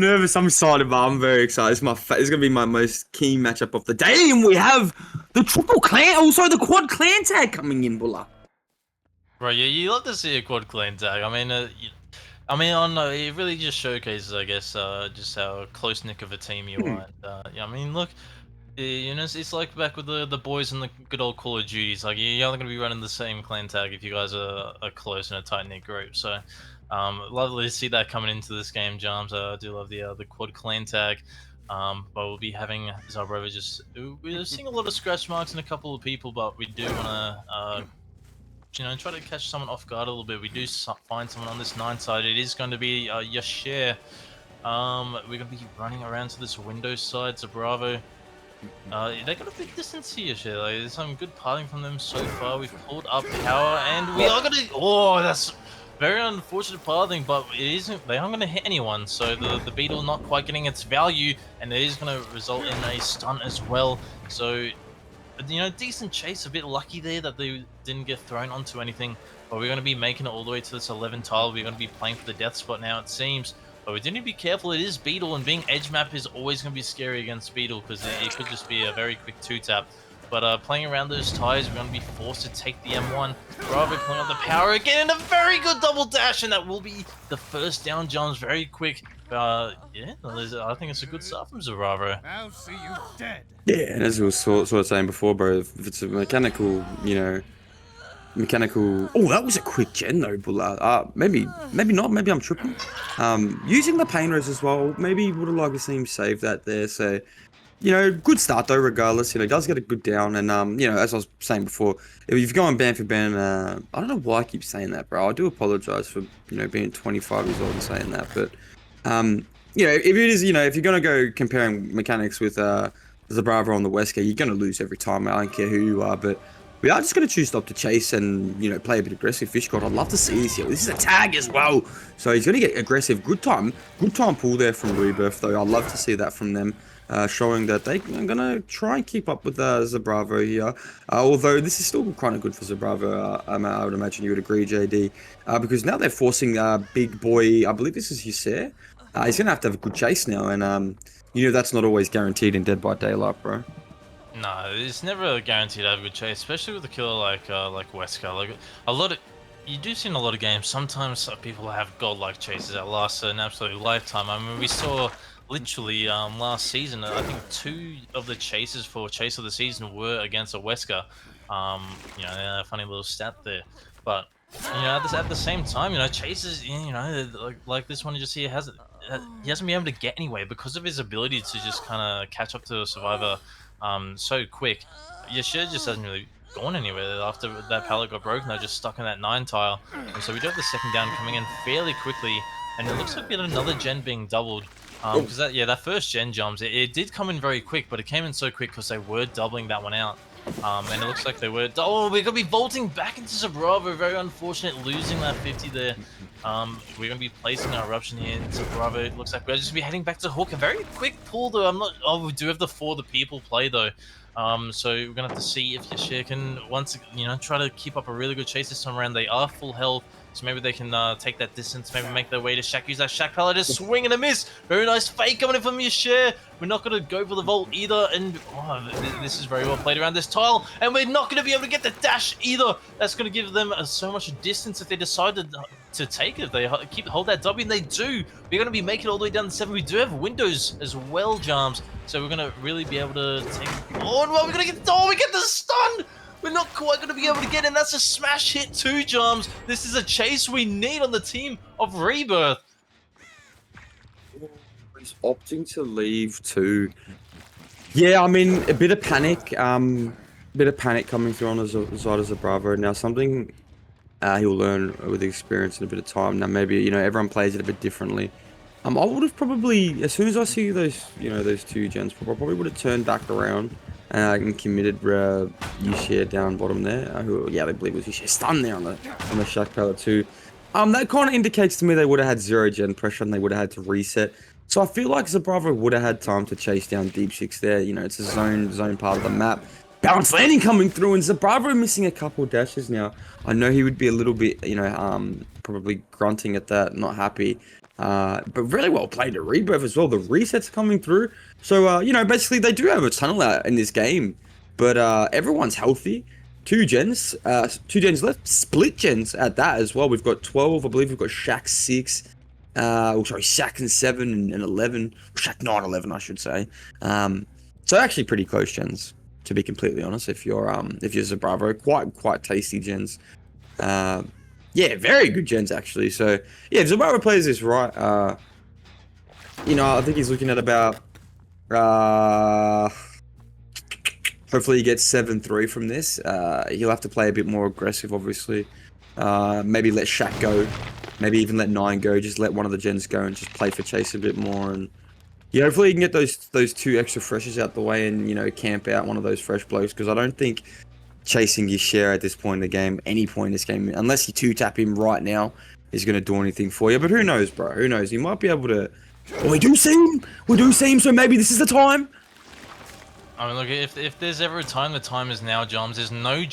nervous. I'm excited, but I'm very excited. It's gonna be my most key matchup of the day, and we have the triple clan, also the quad clan tag coming in, Bulla. Right, yeah, you love to see a quad clan tag. It really just showcases, I guess, just how close knit of a team you are. And, yeah, I mean, look, it's like back with the boys in the good old Call of Duties. Like, you're not going to be running the same clan tag if you guys are close in a tight knit group. So, lovely to see that coming into this game, Jams. I do love the quad clan tag. But we'll be having Zabrova we're seeing a lot of scratch marks in a couple of people, but we do want to try to catch someone off guard a little bit. We do find someone on this 9 side. It is going to be Yashir. We're going to be running around to this window side. So Bravo. They got a big distance here, Yashir. Like, there's some good parting from them so far. We've pulled up power, and we are going to. Oh, that's very unfortunate pathing, but it isn't. They aren't going to hit anyone. So the beetle not quite getting its value, and it is going to result in a stun as well. So, decent chase, a bit lucky there that they didn't get thrown onto anything, but we're going to be making it all the way to this 11 tile. We're going to be playing for the death spot now, it seems, but we do need to be careful. It is Beetle, and being edge map is always going to be scary against Beetle, because it could just be a very quick 2-tap. But playing around those tires, we're going to be forced to take the M1. Bravo pulling up the power again, and a very good double dash, and that will be the first down. Jumps very quick. Yeah, I think it's a good start from Zaravo. I'll see you dead. Yeah, and as we were sort of saying before, bro, if it's a mechanical, mechanical. Oh, that was a quick gen though, Bulla. Maybe not. Maybe I'm tripping. Using the pain res as well. Maybe would have liked to see him save that there. So, good start though. Regardless, he does get a good down, and as I was saying before, if you go on ban for ban, I don't know why I keep saying that, bro. I do apologize for being 25 years old and saying that, but if it is, if you're gonna go comparing mechanics with the Bravo on the Wesker, you're gonna lose every time. I don't care who you are, but we are just gonna choose stop to chase and play a bit aggressive. Fish God, I'd love to see this here. This is a tag as well, so he's gonna get aggressive. Good time pull there from Rebirth though. I'd love to see that from them, showing that they're gonna try and keep up with Zabravo here. Although this is still kind of good for Zabravo, I would imagine you would agree, JD, because now they're forcing big boy. I believe this is Hussein. He's gonna have to have a good chase now, and that's not always guaranteed in Dead by Daylight, bro. No, it's never guaranteed to have a good chase, especially with a killer like Wesker. Like you do see in a lot of games. Sometimes people have godlike chases that last an absolute lifetime. I mean, we saw literally last season. I think 2 of the chases for chase of the season were against a Wesker. Funny little stat there, but at the same time, chases, like this one just here he hasn't been able to get anywhere because of his ability to just kind of catch up to a survivor so quick. Yashir just hasn't really gone anywhere after that pallet got broken. They're just stuck in that 9 tile, and so we do have the second down coming in fairly quickly, and it looks like we had another gen being doubled. Because that first gen jumps, it did come in very quick, but it came in so quick because they were doubling that one out. And it looks like they were. Oh, we're gonna be vaulting back into Zabravo. Very unfortunate, losing that 50 there. We're gonna be placing our eruption here into Bravo. It looks like we're just gonna be heading back to Hook. A very quick pull though. Oh, we do have the For the People play though. So we're gonna have to see if Yashir can try to keep up a really good chase this time around. They are full health. So maybe they can take that distance, maybe make their way to Shaq. Use that Shaq pallet to swing and a miss. Very nice fake coming in from Yashir. We're not going to go for the vault either. And this is very well played around this tile. And we're not going to be able to get the dash either. That's going to give them so much distance if they decide to take it. If they hold that W, and they do. We're going to be making it all the way down to 7. We do have windows as well, Jams. So we're going to really be able to take... Oh, well, we're going to get... Oh, we get the stun! We're not quite going to be able to get in. That's a smash hit too, Jams. This is a chase we need on the team of Rebirth. He's opting to leave too. Yeah, I mean, a bit of panic. Coming through on the side of Zabravo. Now, something he'll learn with experience and a bit of time. Now, maybe, everyone plays it a bit differently. I would have probably, as soon as I see those, those 2 gens, I probably would have turned back around and committed Yashir down bottom there. They believe it was Yashir. Stun there on the Shaq pallet too. That kind of indicates to me they would have had 0 gen pressure and they would have had to reset. So I feel like Zabravo would have had time to chase down Deep 6 there. It's a zone part of the map. Bounce landing coming through, and Zabravo missing a couple dashes now. I know he would be a little bit, probably grunting at that, not happy. But really well played at Rebirth as well. The resets are coming through. So, you know, basically they do have a tunnel out in this game. But everyone's healthy. Two gens left. Split gens at that as well. We've got 12. I believe we've got Shaq 6. Shaq and 7 and 11. Shaq 9, 11, I should say. So actually pretty close gens, to be completely honest. If you're Zabravo, quite tasty gens. Yeah, very good gens actually. So yeah, if Zabravo plays this right, you know, I think he's looking at about hopefully he gets 7-3 from this. He'll have to play a bit more aggressive, obviously. Maybe let Shaq go. Maybe even let 9 go. Just let one of the gens go and just play for chase a bit more. And yeah, hopefully you can get those 2 extra freshes out the way and, you know, camp out one of those fresh blokes. Because I don't think chasing your share at this point in the game, any point in this game, unless you 2-tap him right now, is going to do anything for you. But who knows, bro? Who knows? He might be able to... Oh, we do see him! We do see him, so maybe this is the time! I mean, look, if there's ever a time, the time is now, Joms. There's no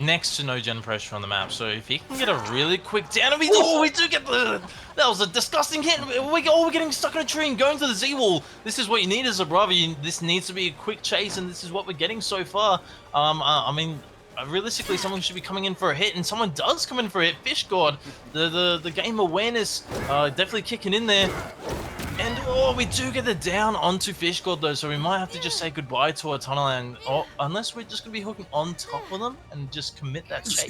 next to no gen pressure on the map. So if he can get a really quick down, and we do get the... That was a disgusting hit. We're getting stuck in a tree and going to the Z-wall. This is what you need as a brother. This needs to be a quick chase, and this is what we're getting so far. I mean, realistically, someone should be coming in for a hit, and someone does come in for a hit. Fish God, the game awareness definitely kicking in there. And oh, we do get the down onto Fish God though, so we might have to just say goodbye to our tunnel, and unless we're just gonna be hooking on top of them and just commit that chase.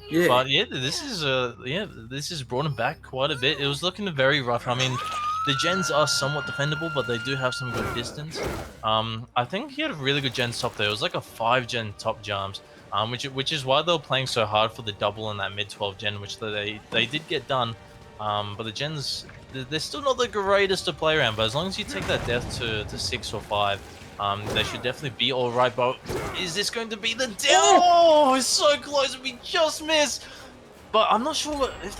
Yeah. But yeah, this has brought him back quite a bit. It was looking very rough. I mean, the gens are somewhat defendable, but they do have some good distance. I think he had a really good gen top there. It was like a 5-gen top jams, which is why they were playing so hard for the double in that mid 12 gen, which they did get done. But the gens, they're still not the greatest to play around, but as long as you take that death to 6 or 5, they should definitely be alright. But is this going to be the death? Oh, it's so close, we just missed! But I'm not sure if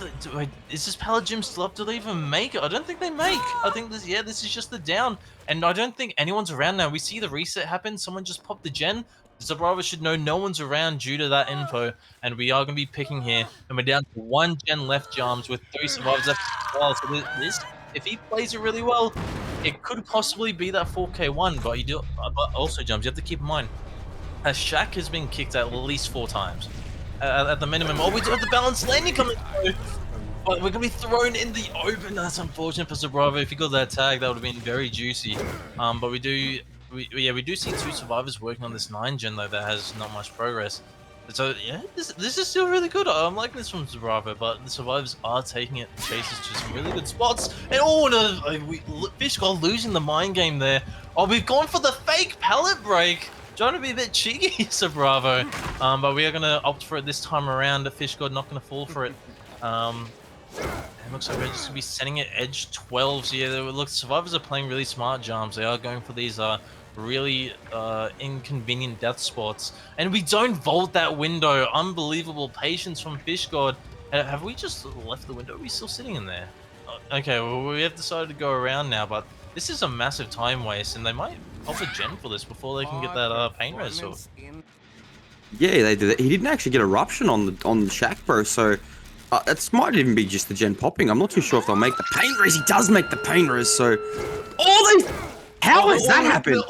is this pallet gym still up? Do they even make it? I don't think they make. I think this is just the down, and I don't think anyone's around now. We see the reset happen. Someone just popped the gen. Zabravo should know no one's around due to that info, and we are going to be picking here. And we're down to 1 gen left, Jams, with 3 survivors left as well. So this, if he plays it really well, it could possibly be that 4K1. But also, Jams, you have to keep in mind, Shaq has been kicked at least 4 times. At the minimum. Oh, we do have the balanced landing coming through. But we're going to be thrown in the open. That's unfortunate for Zabravo. If he got that tag, that would have been very juicy. But we do see 2 survivors working on this 9 gen though that has not much progress. So yeah, this is still really good. I'm liking this from Zabravo, but the survivors are taking it chases to some really good spots. And Fish got losing the mind game there. Oh, we've gone for the fake pallet break. Trying to be a bit cheeky, Zabravo. But we are gonna opt for it this time around. The Fish God not gonna fall for it. It looks like we're just gonna be sending it edge 12. So yeah, look, survivors are playing really smart, Jams. They are going for these really inconvenient death spots, and we don't vault that window. Unbelievable patience from Fish God. Have we just left the window? Are we still sitting in there? Okay, well, we have decided to go around now, but this is a massive time waste, and they might pop a gen for this before they can get that pain res. Yeah, they did it. He didn't actually get eruption on the Shaq, bro. So it might even be just the gen popping. I'm not too sure if they'll make the pain res. He does make the pain res. So how has that happened?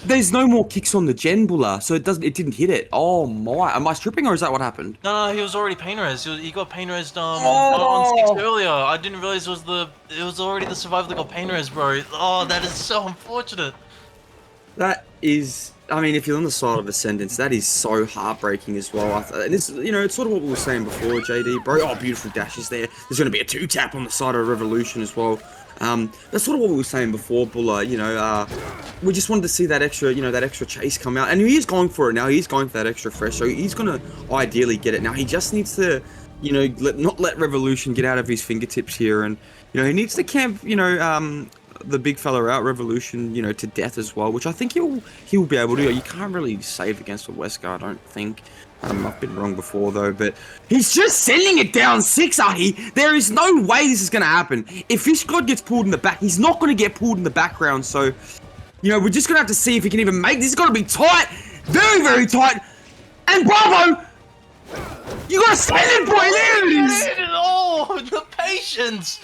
There's no more kicks on the gen buller, so it didn't hit it. Oh my! Am I stripping or is that what happened? No, he was already pain res. He got pain res on 6 earlier. I didn't realize it was already the survivor that got pain res, bro. Oh, that is so unfortunate. That is, I mean, if you're on the side of Ascendance, that is so heartbreaking as well. It's sort of what we were saying before, JD, bro. Oh, beautiful dashes there. There's going to be a 2-tap on the side of Revolution as well. That's sort of what we were saying before, Buller. We just wanted to see that extra, that extra chase come out, and he is going for it now. He's going for that extra fresh, so he's going to ideally get it now. He just needs to, not let Revolution get out of his fingertips here, and he needs to camp, the big fella out, Revolution, to death as well, which I think he'll be able to. You can't really save against a Wesker, I don't think. I've been wrong before though, but he's just sending it down 6, Ahi. There is no way this is going to happen. If Fish God gets pulled in the back, he's not going to get pulled in the background. So, we're just going to have to see if he can even make this. It's got to be tight, very, very tight. And Bravo! You got a silent boy, there it is! Oh, the patience!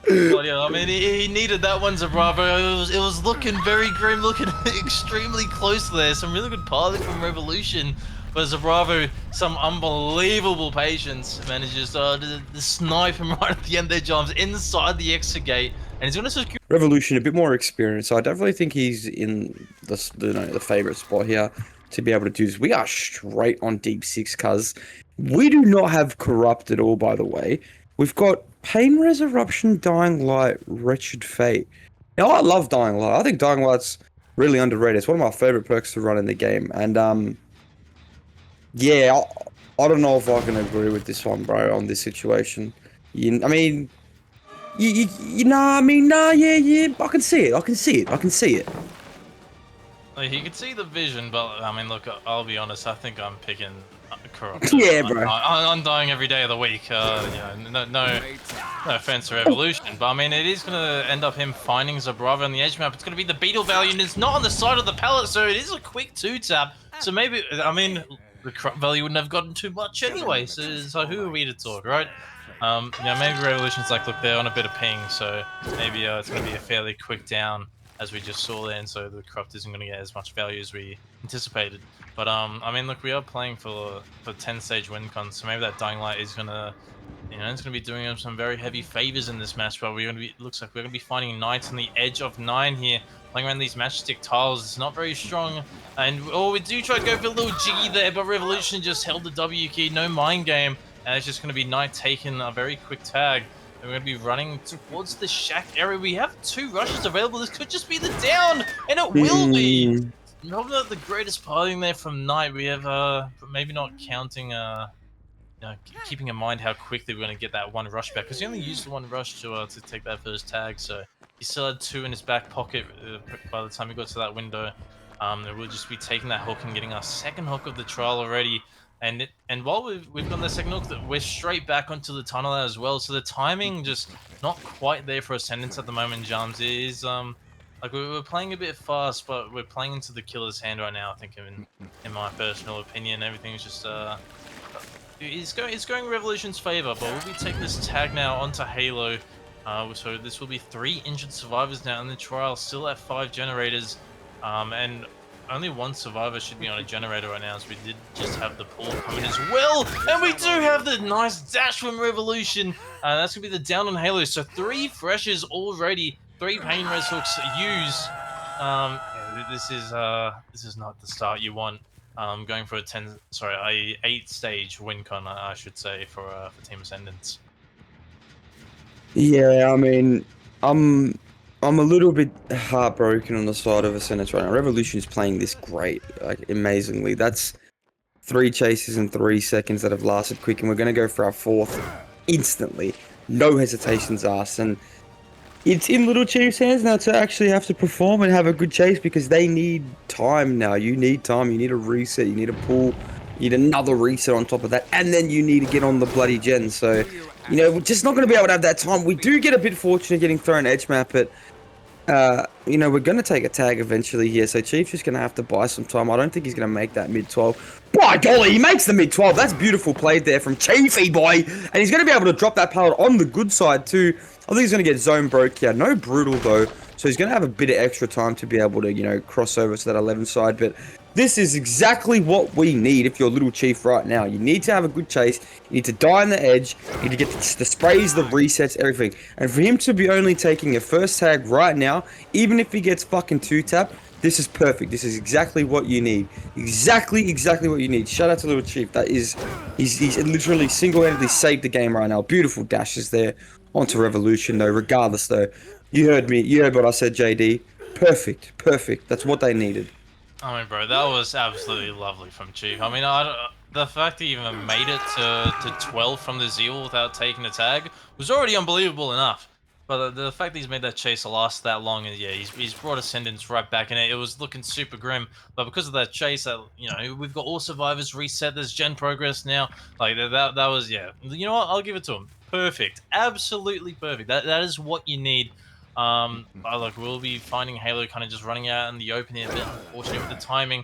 Well, yeah, I mean, he needed that one, Bravo. It was looking very grim, looking extremely close there. Some really good piloting from Revolution. But Bravo, some unbelievable patience, manages to snipe him right at the end there, jumps inside the exit gate, and he's going to secure. Revolution, a bit more experience. So I definitely think he's in the favorite spot here to be able to do this. We are straight on deep 6, cuz we do not have corrupt at all, by the way. We've got Pain Resurrection, Dying Light, Wretched Fate. Now, I love Dying Light. I think Dying Light's really underrated. It's one of my favorite perks to run in the game. And, yeah, I don't know if I can agree with this one, bro, on this situation. I mean, yeah, I can see it. Like, you can see the vision, but I mean, look, I'll be honest. I think I'm picking corrupt. Yeah, bro. I'm dying every day of the week. You know, no offense to Revolution, but I mean, it is gonna end up him finding Zabrava on the edge map. It's gonna be the beetle value, and it's not on the side of the pallet, so it is a quick 2-tap. So maybe, I mean, the corrupt value wouldn't have gotten too much anyway. So who are we to talk, right? Maybe Revolution's like, look, they're on a bit of ping, so maybe it's going to be a fairly quick down, as we just saw there, and so the corrupt isn't going to get as much value as we anticipated. But I mean, look, we are playing for 10-stage win con, so maybe that Dying Light is going to, it's going to be doing him some very heavy favors in this match. But we're going to be, looks like we're going to be finding Knights on the edge of 9 here, playing around these matchstick tiles. It's not very strong, and we do try to go for a little jiggy there, but Revolution just held the W key, no mind game. And it's just going to be Knight taking a very quick tag. And we're going to be running towards the shack area. We have 2 rushes available. This could just be the down. And it will be. Probably not the greatest parting there from Knight. We have, maybe not counting, keeping in mind how quickly we're going to get that 1 rush back. Because he only used the 1 rush to take that first tag. So he still had 2 in his back pocket by the time he got to that window. We'll just be taking that hook and getting our 2nd hook of the trial already. And while we've got the 2nd hook, we're straight back onto the tunnel as well. So the timing just not quite there for Ascendance at the moment, Jams. It is like we're playing a bit fast, but we're playing into the killer's hand right now. I think in my personal opinion, everything's just it's going Revolution's favor. But we'll be taking this tag now onto Halo. So this will be 3 injured survivors now in the trial, still at 5 generators, and only 1 survivor should be on a generator right now, as we did just have the pull coming as well. And we do have the nice dash from Revolution. That's going to be the down on Halo. So 3 freshes already, 3 pain res hooks used. This is not the start you want. Going for a 8-stage win con, I should say, for Team Ascendance. Yeah, I mean, I'm a little bit heartbroken on the side of Ascendance right now. Revolution is playing this great, like amazingly. That's 3 chases in 3 seconds that have lasted quick, and we're going to go for our 4th instantly. No hesitations asked, and it's in Little Chief's hands now to actually have to perform and have a good chase, because they need time now. You need time, you need a reset, you need a pull, you need another reset on top of that, and then you need to get on the bloody gen. So, we're just not going to be able to have that time. We do get a bit fortunate getting thrown edge map, but we're going to take a tag eventually here, so Chief's just going to have to buy some time. I don't think he's going to make that mid-12. By golly, he makes the mid-12. That's beautiful play there from Chiefy, boy. And he's going to be able to drop that pallet on the good side, too. I think he's going to get zone broke here. No brutal, though. So he's going to have a bit of extra time to be able to, cross over to that 11 side. But this is exactly what we need if you're Little Chief right now. You need to have a good chase. You need to die on the edge. You need to get the sprays, the resets, everything. And for him to be only taking a first tag right now, even if he gets fucking 2-tap, this is perfect. This is exactly what you need. Exactly what you need. Shout out to Little Chief. That is, he's literally single-handedly saved the game right now. Beautiful dashes there onto Revolution, though. Regardless, though, you heard me. You heard what I said, JD. Perfect. That's what they needed. I mean, bro, that was absolutely lovely from Chief. I mean, the fact he even made it to 12 from the Zeal without taking a tag was already unbelievable enough. But the fact that he's made that chase last that long, and yeah, he's brought Ascendance right back in it. It was looking super grim, but because of that chase, we've got all survivors reset. There's gen progress now. Like that was, yeah. You know what? I'll give it to him. Perfect, absolutely perfect. That is what you need. But look, we'll be finding Halo kind of just running out in the open here a bit. Unfortunately with the timing.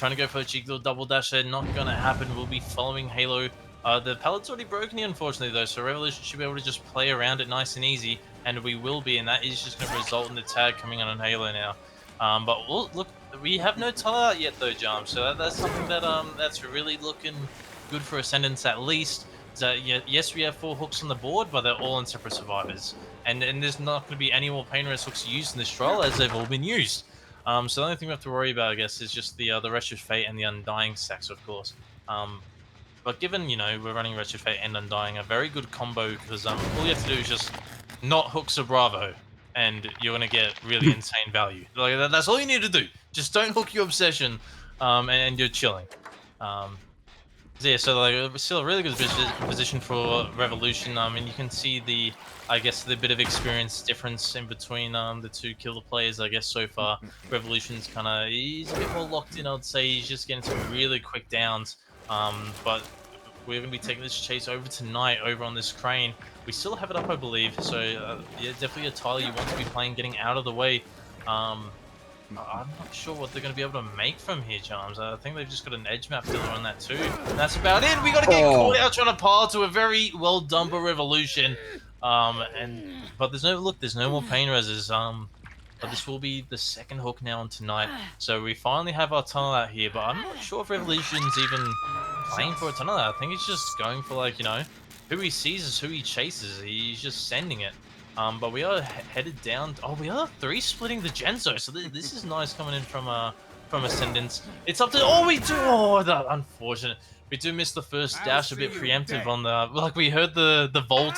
trying to go for a cheeky little double dash there. Not going to happen. We'll be following Halo. The pallet's already broken here, unfortunately, though, so Revolution should be able to just play around it nice and easy, and we will be, and that is just going to result in the tag coming on Halo now. But look, we have no tunnel out yet, though, Jam, so that's something that that's really looking good for Ascendance at least. So, yes, we have 4 hooks on the board, but they're all in separate survivors. And there's not going to be any more pain res hooks used in this trial, as they've all been used. So the only thing we have to worry about, I guess, is just the Wretched Fate and the Undying stacks, of course. But given, we're running Wretched Fate and Undying, a very good combo, because all you have to do is just not hook a Bravo, and you're going to get really insane value. Like, that's all you need to do. Just don't hook your Obsession, and you're chilling. Yeah, so like still a really good position for Revolution. And you can see the bit of experience difference in between the 2 killer players. I guess so far, Revolution's he's a bit more locked in. I'd say he's just getting some really quick downs. But we're going to be taking this chase over tonight over on this crane. We still have it up, I believe. So yeah, definitely a tile you want to be playing, getting out of the way. I'm not sure what they're going to be able to make from here, Charms. I think they've just got an edge map filler on that too. And that's about it. We got to get caught out trying to pile to a very well done by Revolution. But there's no more pain reses. But this will be the 2nd hook now on tonight. So we finally have our tunnel out here, but I'm not sure if Revolution's even playing for a tunnel out. I think he's just going for who he sees is who he chases. He's just sending it. But we are headed down. Oh, we are 3 splitting the Genzo, so this is nice coming in from Ascendance. It's up to we do. Oh, that unfortunate. We do miss the first dash, a bit preemptive on the we heard the vault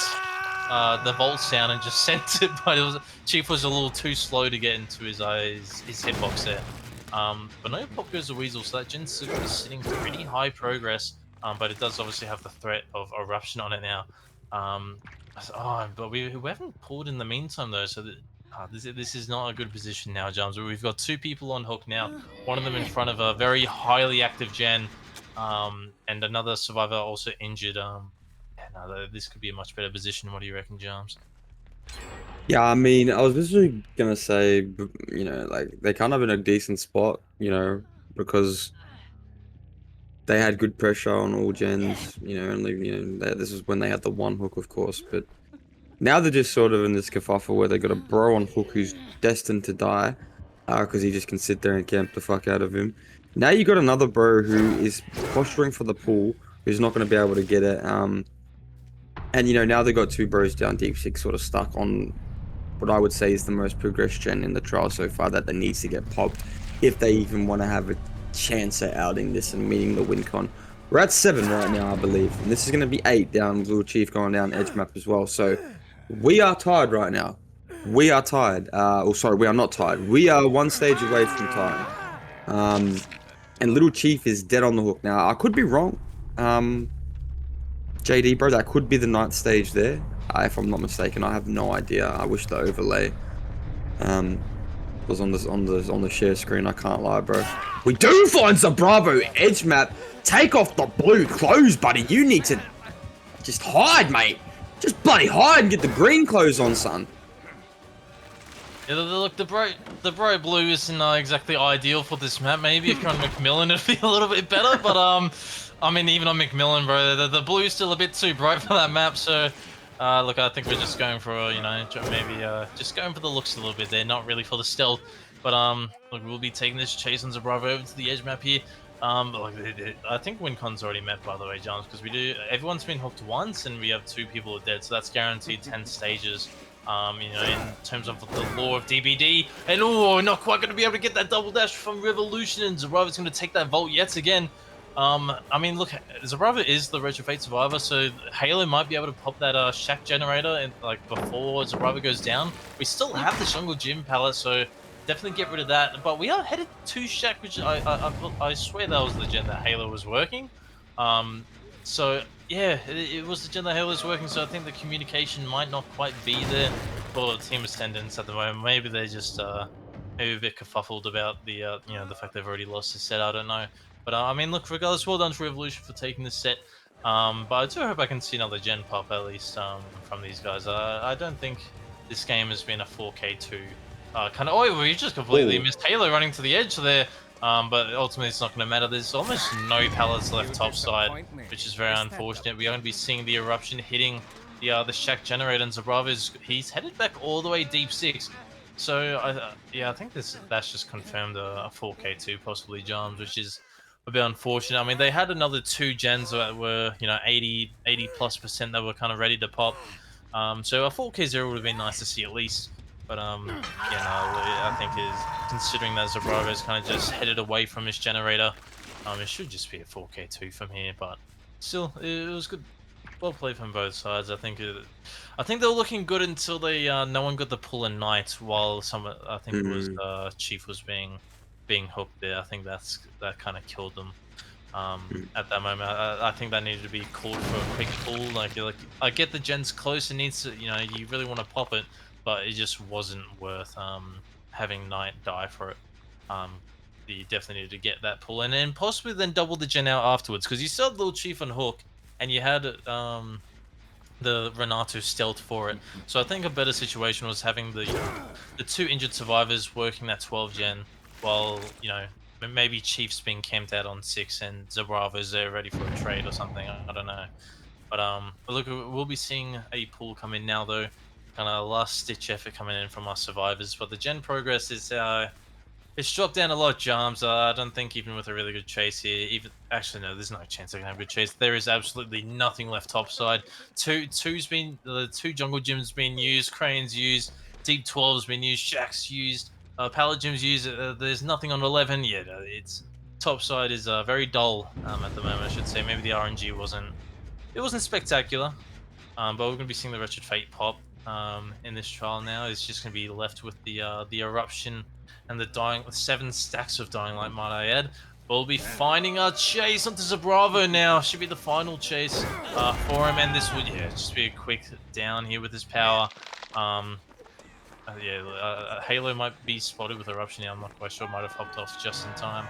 sound and just sent it, but Chief was a little too slow to get into his hitbox there. But no pop goes the Weasel, so that Genzo is sitting pretty high progress. But it does obviously have the threat of Eruption on it now. But we haven't pulled in the meantime though, so this is not a good position now, Jams. We've got 2 people on hook now, one of them in front of a very highly active Gen, and another survivor also injured. This could be a much better position. What do you reckon, Jams? Yeah, I mean, I was just gonna say, they kind of in a decent spot, because they had good pressure on all gens, this is when they had the 1 hook, of course, but now they're just sort of in this kerfuffle where they got a bro on hook who's destined to die, because he just can sit there and camp the fuck out of him. Now you got another bro who is posturing for the pool, who's not going to be able to get it, and now they got 2 bros down deep 6, sort of stuck on what I would say is the most progressed gen in the trial so far that needs to get popped if they even want to have a chance at outing this and meeting the win con. We're at 7 right now, I believe, and this is going to be 8 down with Little Chief going down edge map as well. So we are tied right now. We are tied. Sorry, we are not tied. We are 1 stage away from tying. And Little Chief is dead on the hook now. I could be wrong. JD, bro, that could be the 9th stage there, if I'm not mistaken. I have no idea. I wish the overlay was on the share screen. I can't lie, bro. We do find the Bravo edge map. Take off the blue clothes, buddy. You need to just hide, mate. Just bloody hide and get the green clothes on, son. Yeah, look, the bright blue isn't exactly ideal for this map. Maybe if you're on Macmillan, it'd be a little bit better. But I mean, even on Macmillan, bro, the blue's still a bit too bright for that map. So, look, I think we're just going for maybe just going for the looks a little bit there, not really for the stealth. But look, we'll be taking this chase on Bravo over to the edge map here. Look, I think WinCon's already met, by the way, Johns, because everyone's been hooked once, and we have 2 people are dead, so that's guaranteed 10 stages. In terms of the law of DBD, and not quite going to be able to get that double dash from Revolution, and Zaraba's going to take that vault yet again. I mean, look, Zaraba is the Wretched Fate survivor, so Halo might be able to pop that shack generator and before Zaraba goes down. We still have the Jungle Gym palette, so definitely get rid of that. But we are headed to shack, which I swear that was the gen that Halo was working. So yeah, it was the gen that Halo was working. So I think the communication might not quite be there for Team Ascendance at the moment. Maybe they're just maybe a bit kerfuffled about the the fact they've already lost the set. I don't know. But I mean, look, regardless, well done to Revolution for taking this set. But I do hope I can see another gen pop at least from these guys. I don't think this game has been a 4K2 kind of. Oh, we just completely missed Halo running to the edge there. But ultimately it's not going to matter. There's almost no pallets left topside, which is very unfortunate. We're going to be seeing the eruption hitting the Shack generator, and Zabrava's he's headed back all the way deep 6. So yeah, I think that's just confirmed a 4K2 possibly Jams, which is a bit unfortunate. I mean, they had another 2 gens that were 80+% that were kind of ready to pop. So a 4K0 would have been nice to see at least. But yeah, no, I think is considering that Zabrava is kind of just headed away from his generator, it should just be a 4K2 from here. But still, it was good, well played from both sides. I think they were looking good until they no one got the pull in Knight, while I think it was Chief was being hooked there. I think that kind of killed them. At that moment, I think that needed to be called for a quick pull. Like I get the gen's close and needs to, you really want to pop it, but it just wasn't worth having Knight die for it. You definitely needed to get that pull and then possibly then double the gen out afterwards, because you still had Little Chief on hook and you had the Renato stealth for it. So I think a better situation was having the 2 injured survivors working that 12 gen while maybe Chief's being camped out on 6 and Zabrava's there ready for a trade or something. I don't know. But look, we'll be seeing a pull come in now though. Kind of last stitch effort coming in from our survivors. But the gen progress is it's dropped down a lot, Jams. I don't think even with a really good chase here, actually no, there's no chance they can have a good chase. There is absolutely nothing left topside. The 2 jungle gyms being used, Crane's used, Deep 12's been used, Shack's used, Pallet Gym's used. There's nothing on 11 yet. It's topside is very dull at the moment, I should say. Maybe the RNG wasn't spectacular. But we're going to be seeing the Wretched Fate pop in this trial now. It's just going to be left with the eruption and the dying, 7 stacks of dying light, might I add. We'll be finding our chase onto Zabravo now. Should be the final chase for him, and this would just be a quick down here with his power. Halo might be spotted with eruption here. I'm not quite sure. Might have hopped off just in time.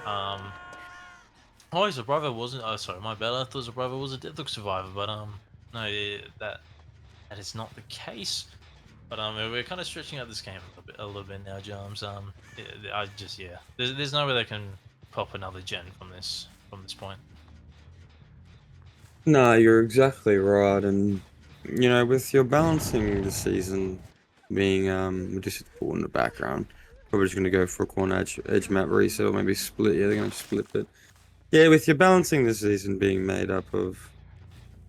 Oh, Zabravo wasn't. Oh, sorry, my bad. I thought Zabravo was a deadlock survivor, but no, that is not the case. But we're kind of stretching out this game a little bit now, Jams. There's no way they can pop another gen from this point. No, you're exactly right, and with your balancing the season being we'll just put in the background. Probably just gonna go for a corner edge map reset or maybe split. Yeah, they're gonna split it. Yeah, with your balancing the season being made up of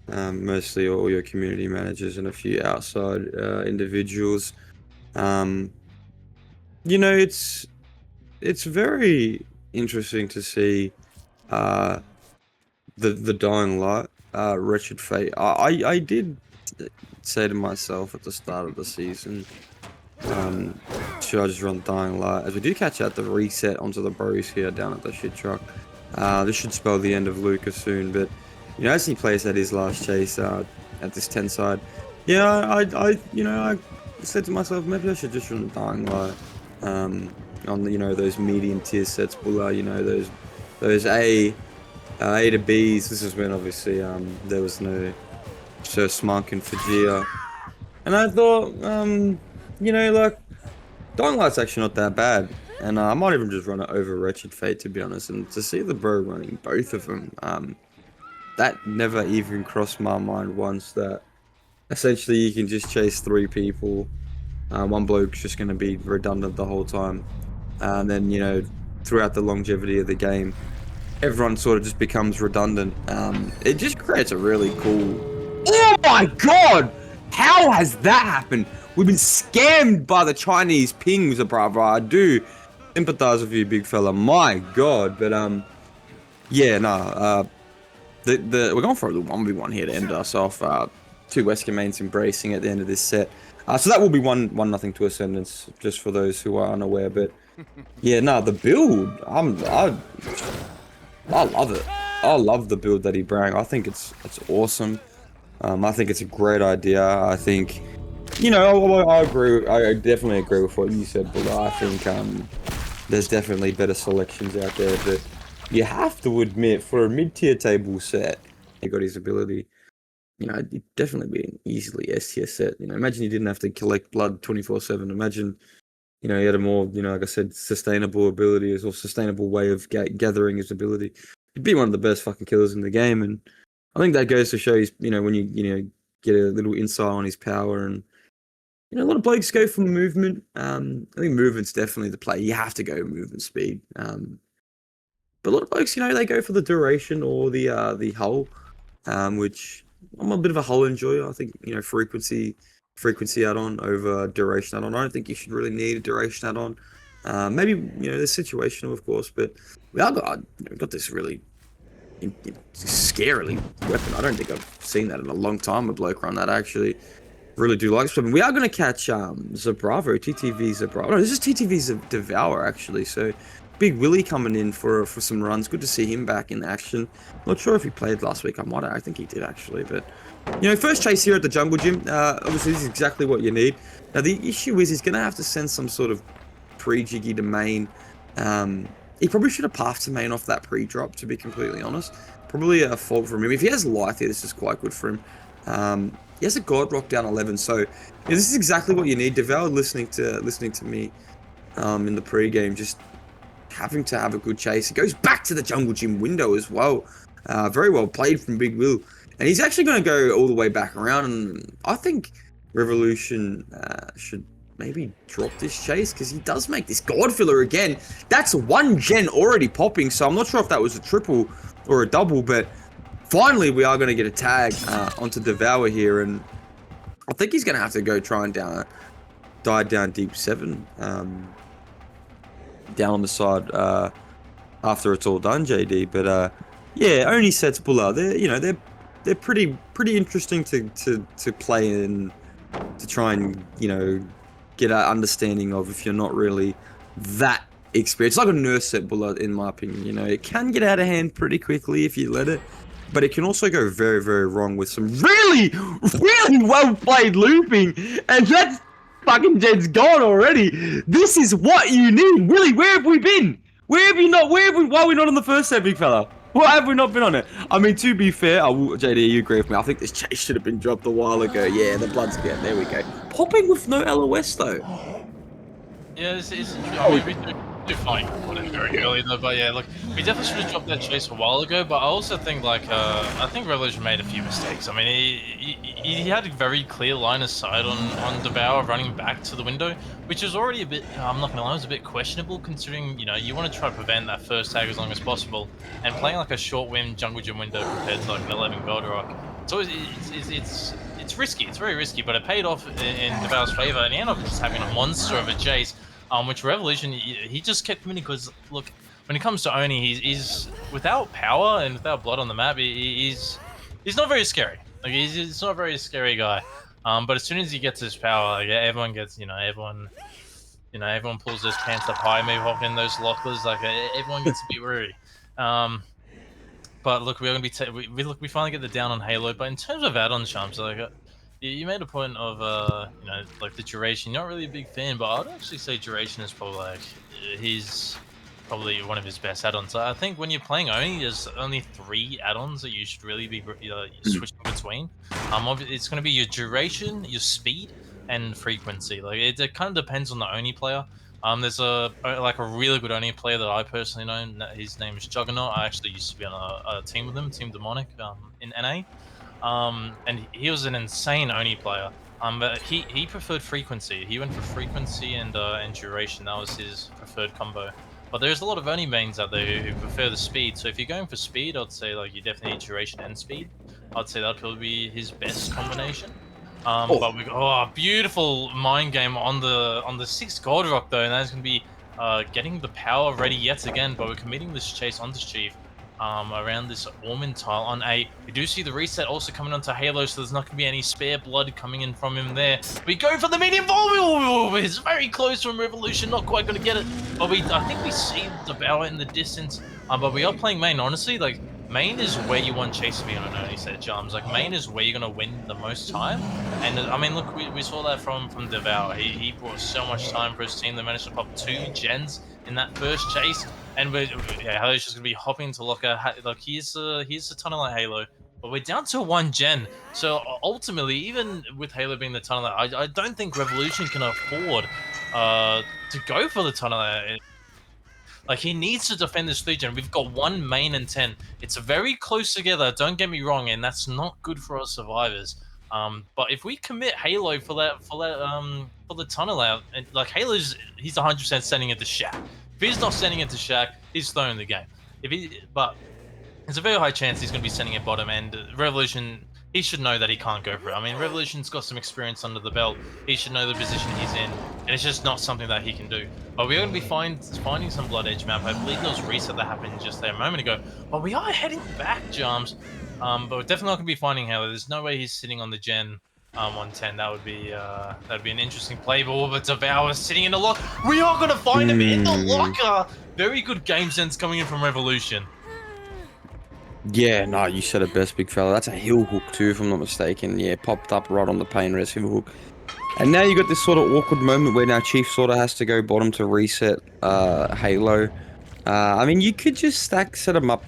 mostly all your community managers and a few outside individuals. It's very interesting to see the Dying Light, Wretched Fate. I did say to myself at the start of the season, should I just run Dying Light? As we do catch out the reset onto the bros here down at the shit truck. This should spell the end of Lucas soon, but as he plays at his last chase at this 10 side, I said to myself, maybe I should just run Dying Light on the those medium tier sets below, those A to Bs. This is when obviously there was no Sir Smunk and Fajia, and I thought like Dying Light's actually not that bad. And I might even just run it over Wretched Fate, to be honest. And to see the bro running both of them, that never even crossed my mind once, that essentially you can just chase 3 people. One bloke's just going to be redundant the whole time. And then, throughout the longevity of the game, everyone sort of just becomes redundant. It just creates a really cool... Oh my god! How has that happened? We've been scammed by the Chinese pings, brother. I do sympathize with you, big fella. My god. But we're going for a little 1v1 here to end us off. 2 Wesker mains embracing at the end of this set. So that will be 1-0 to Ascendance, just for those who are unaware. But the build, I love it. I love the build that he brought. I think it's awesome. I think it's a great idea. I think, I agree. I definitely agree with what you said, but I think there's definitely better selections out there. But you have to admit, for a mid-tier table set, he got his ability. It'd definitely be an easily S-tier set. Imagine you didn't have to collect blood 24/7. Imagine You know, he had a more, you know, like I said, sustainable abilities or sustainable way of gathering his ability. He'd be one of the best fucking killers in the game, and I think that goes to show he's, you know, when you get a little insight on his power, and you know, a lot of blokes go for movement. I think movement's definitely the play. You have to go movement speed. But a lot of blokes, you know, they go for the duration or the hull, which I'm a bit of a hull enjoyer. I think, you know, frequency add-on over duration add-on. I don't think you should really need a duration add-on. Maybe, you know, there's situational, of course, but we are got this really scarily weapon. I don't think I've seen that in a long time. A bloke run that actually really do like swimming. We are going to catch Zabravo, TTV Zabravo. No, this is TTV Devour actually. So Big Willie coming in for some runs. Good to see him back in action. Not sure if he played last week. I think he did actually. But you know, first chase here at the Jungle Gym. Obviously, this is exactly what you need. Now the issue is he's going to have to send some sort of pre-jiggy to main. He probably should have passed to main off that pre-drop. To be completely honest, probably a fault from him. If he has life here, this is quite good for him. He has a God Rock down 11, so yeah, this is exactly what you need. Devour listening to me in the pre-game, just having to have a good chase. It goes back to the Jungle Gym window as well. Very well played from Big Will. And he's actually going to go all the way back around, and I think Revolution should maybe drop this chase, because he does make this God Filler again. That's one gen already popping, so I'm not sure if that was a triple or a double, but finally, we are going to get a tag onto Devour here, and I think he's going to have to go try and die down deep 7, down on the side after it's all done, JD. But yeah, only sets Bulla. They're pretty interesting to play and to try and get an understanding of if you're not really that experienced. It's like a nurse set Bulla, in my opinion. It can get out of hand pretty quickly if you let it. But it can also go very, very wrong with some really, really well-played looping. And that fucking gen's gone already. This is what you need. Willie, where have we been? Why are we not on the first set, big fella? Why have we not been on it? I mean, to be fair, JD, you agree with me. I think this chase should have been dropped a while ago. Yeah, the blood's getting, there we go. Popping with no LOS, though. Yeah, we do fine very early though, but yeah, look, we definitely should have dropped that chase a while ago, but I also think, I think Revolution made a few mistakes. I mean, he had a very clear line of sight on Devour running back to the window, which is already a bit, I'm not gonna lie, it was a bit questionable, considering, you want to try to prevent that first tag as long as possible, and playing like a short win Jungle Gym window compared to like an 11 Gold Rock, it's risky, it's very risky, but it paid off in Devour's favor, and he ended up just having a monster of a chase. Which Revolution, he just kept winning because, look, when it comes to Oni, he's without power and without blood on the map, he's not very scary. Like, he's not a very scary guy. But as soon as he gets his power, like, everyone gets, everyone pulls those pants up high, maybe hop in those lockers, like, everyone gets a bit worried. But look, we're gonna be we finally get the down on Halo. But in terms of add-on champs, like, you made a point of, like the duration. You're not really a big fan, but I'd actually say duration is probably he's probably one of his best add-ons. I think when you're playing Oni, there's only 3 add-ons that you should really be switching between. It's going to be your duration, your speed, and frequency. Like, it kind of depends on the Oni player. There's a really good Oni player that I personally know. His name is Juggernaut. I actually used to be on a team with him, Team Demonic, in NA. And he was an insane Oni player. But he preferred frequency. He went for frequency and duration. That was his preferred combo. But there's a lot of Oni mains out there who prefer the speed. So if you're going for speed, I'd say you definitely need duration and speed. I'd say that'd probably be his best combination. But beautiful mind game on the 6th Gold Rock though, and that's gonna be getting the power ready yet again. But we're committing this chase onto Chief. Around this Orman tile on A. We do see the reset also coming onto Halo, so there's not going to be any spare blood coming in from him there. We go for the medium volume. It's very close from Revolution, not quite going to get it. But I think we see Devour in the distance. But we are playing main, honestly. Like, main is where you want Chase to be on an early set jumps. Like, main is where you're going to win the most time. And, I mean, look, we saw that from Devour. He brought so much time for his team. They managed to pop 2 gens in that first chase. And Halo's just gonna be hopping to locker. Like, here's the tunnel at Halo, but we're down to 1 gen. So ultimately, even with Halo being the tunnel, I don't think Revolution can afford to go for the tunnel. Like, he needs to defend this 3-gen. We've got 1 main and 10. It's very close together, don't get me wrong, and that's not good for our survivors. But if we commit Halo for the tunnel out, and like he's 100% sending it to Shaq. If he's not sending it to Shaq, he's throwing the game. But there's a very high chance he's going to be sending it bottom, and Revolution, he should know that he can't go for it. I mean, Revolution's got some experience under the belt. He should know the position he's in, and it's just not something that he can do. But we're going to be finding some Blood Edge map. I believe there was a reset that happened just there a moment ago. But we are heading back, Jarms. But we're definitely not going to be finding Halo. There's no way he's sitting on the Gen 110. That'd be an interesting play. But Devour sitting in the lock. We are going to find him in the locker. Very good game sense coming in from Revolution. Yeah, no, you said it best, big fella. That's a hill hook too, if I'm not mistaken. Yeah, popped up right on the pain res hill hook. And now you got this sort of awkward moment where now Chief sort of has to go bottom to reset Halo. I mean, you could just set him up,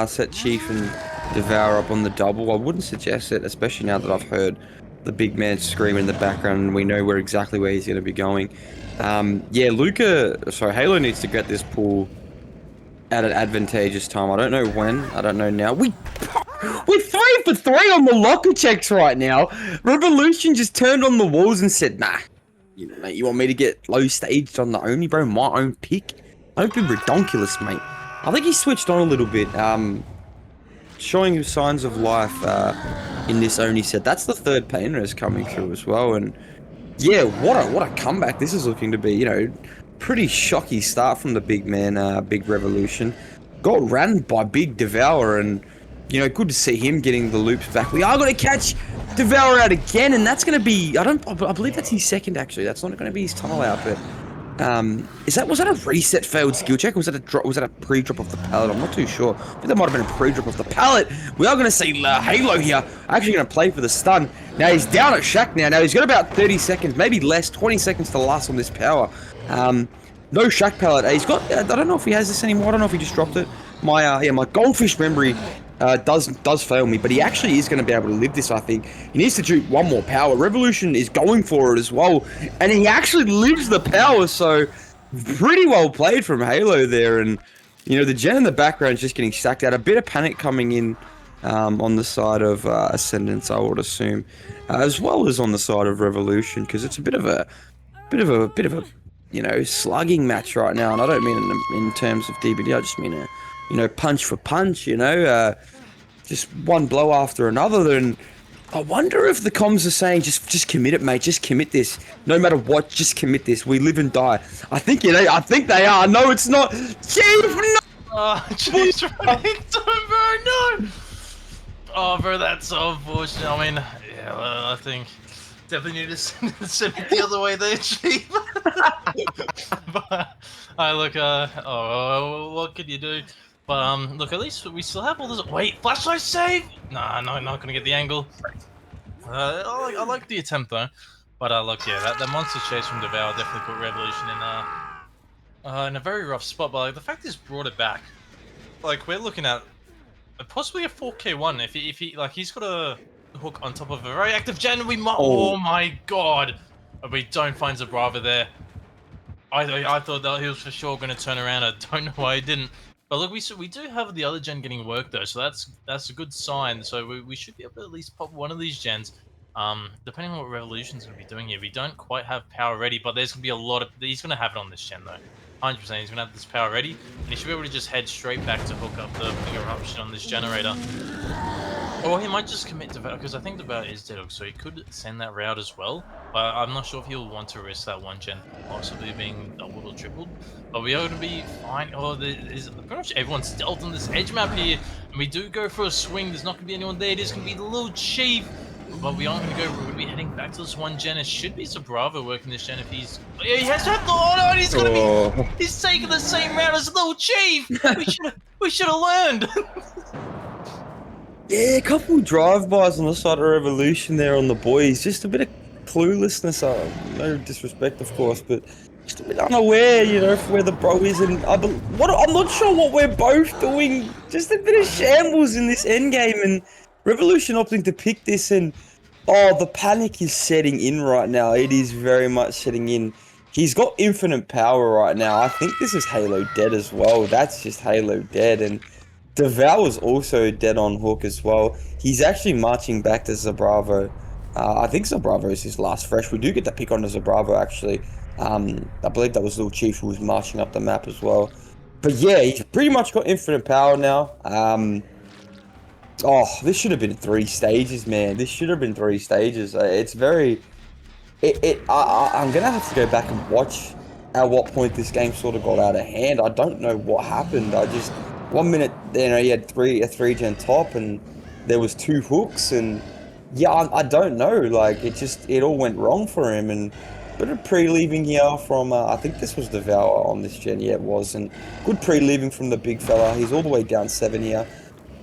set Chief and Devour up on the double. I wouldn't suggest it, especially now that I've heard the big man scream in the background and we know exactly where he's going to be going. Yeah, Halo needs to get this pull at an advantageous time. I don't know when. I don't know now. We're 3 for 3 on the locker checks right now. Revolution just turned on the walls and said, nah, you know, mate, you want me to get low staged on the Oni, bro? My own pick? Don't be redonkulous, mate. I think he switched on a little bit, showing signs of life in this Oni set. That's the 3rd pain res coming through as well. And yeah, what a comeback this is looking to be. You know, pretty shocky start from the big man, Big Revolution. Got ran by Big Devour, and you know, good to see him getting the loops back. We are going to catch Devour out again, and that's going to be, I believe that's his 2nd actually. That's not going to be his tunnel out, but was that a reset failed skill check, or was that a pre-drop off the pallet? I'm not too sure. I think that might have been a pre-drop off the pallet. We are going to see Halo here actually going to play for the stun. Now he's down at Shaq now. Now he's got about 30 seconds, maybe less, 20 seconds to last on this power. No Shaq pallet. He's got, I don't know if he has this anymore. I don't know if he just dropped it. My goldfish memory does fail me, but he actually is going to be able to live this, I think. He needs to do 1 more power. Revolution is going for it as well, and he actually lives the power, so pretty well played from Halo there. And you know, the gen in the background is just getting stacked out. A bit of panic coming in on the side of Ascendance, I would assume, as well as on the side of Revolution, because it's a bit of a you know, slugging match right now. And I don't mean in terms of DBD, I just mean a, you know, punch for punch, you know, just one blow after another. And I wonder if the comms are saying, just commit it, mate, just commit this. No matter what, just commit this. We live and die. I think they are. No, it's not. Chief, no! Oh, jeez, bro, no! Oh, bro, that's so unfortunate. I mean, yeah, well, I think definitely need to send it the other way there, Chief. But, look, what could you do? But, look, at least we still have all this. Wait, flashlight save? Nah, no, not gonna get the angle. I like the attempt, though. But, look, yeah, that monster chase from Devour definitely put Revolution in a very rough spot. But, like, the fact he's brought it back, like, we're looking at possibly a 4K1 if he like, he's got a hook on top of a very active gen. We might. Oh my god! We don't find Zabrava there. I thought that he was for sure going to turn around. I don't know why he didn't. But look, we do have the other gen getting work though, so that's a good sign. So we should be able to at least pop one of these gens. Depending on what Revolution's going to be doing here, we don't quite have power ready, but there's going to be a lot of. He's going to have it on this gen though. 100%, he's going to have this power ready, and he should be able to just head straight back to hook up the big eruption on this generator. Or he might just commit to Devour, because I think Devour is dead, so he could send that route as well. But I'm not sure if he'll want to risk that 1 gen possibly being doubled or tripled. But we are going to be fine. Oh, pretty much everyone's stealth on this edge map here, and we do go for a swing. There's not going to be anyone there. It is going to be the little Chief. But we aren't going to go. We're going to be heading back to this 1 gen. It should be Zabrava working this gen if he's. Yeah, he has to have the. Oh no, he's going to be. He's taking the same route as the little Chief. We should have learned. Yeah, a couple drive-bys on the side of Revolution there on the boys. Just a bit of cluelessness. No disrespect, of course, but just a bit unaware, you know, for where the bro is. And I'm not sure what we're both doing. Just a bit of shambles in this endgame, and Revolution opting to pick this. And oh, the panic is setting in right now. It is very much setting in. He's got infinite power right now. I think this is Halo dead as well. That's just Halo dead. And Devour's also dead on hook as well. He's actually marching back to Zabravo. I think Zabravo is his last fresh. We do get to pick on the Zabravo actually. I believe that was Little Chief who was marching up the map as well. But yeah, he's pretty much got infinite power now. Oh, this should have been 3 stages, man. This should have been 3 stages. It's very I'm gonna have to go back and watch at what point this game sort of got out of hand. I don't know what happened. I just 1 minute, he had a 3 gen top, and there was 2 hooks, and yeah, I don't know. Like it all went wrong for him, and bit of pre-leaving here from I think this was Devour on this gen. Yeah, it was, and good pre-leaving from the big fella. He's all the way down 7 here.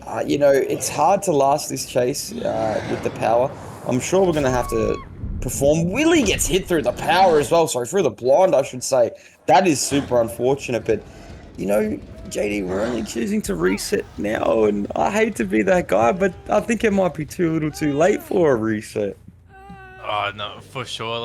It's hard to last this chase with the power. I'm sure we're going to have to perform. Willie gets hit through the power as well. Sorry, through the blind, I should say. That is super unfortunate. But, JD, we're only choosing to reset now. And I hate to be that guy, but I think it might be too little too late for a reset. Oh, no, for sure.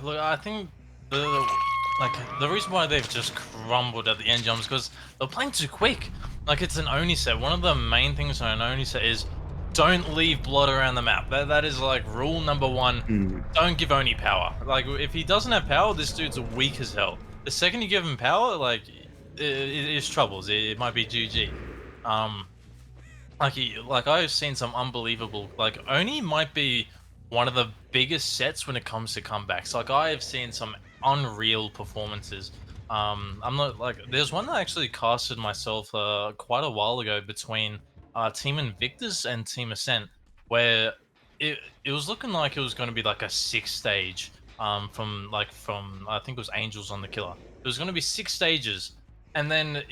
Look, I think the reason why they've just crumbled at the end jumps because they're playing too quick. Like, it's an Oni set. One of the main things on an Oni set is don't leave blood around the map. That is like rule number 1. Don't give Oni power. Like, if he doesn't have power, this dude's weak as hell. The second you give him power, like, it's troubles. It might be GG. I've seen some unbelievable. Like, Oni might be one of the biggest sets when it comes to comebacks. Like, I have seen some unreal performances. I'm not there's one that I actually casted myself quite a while ago between Team Invictus and Team Ascent, where it was looking like it was going to be like a 6 stage from I think it was Angels on the Killer. It was going to be 6 stages, and then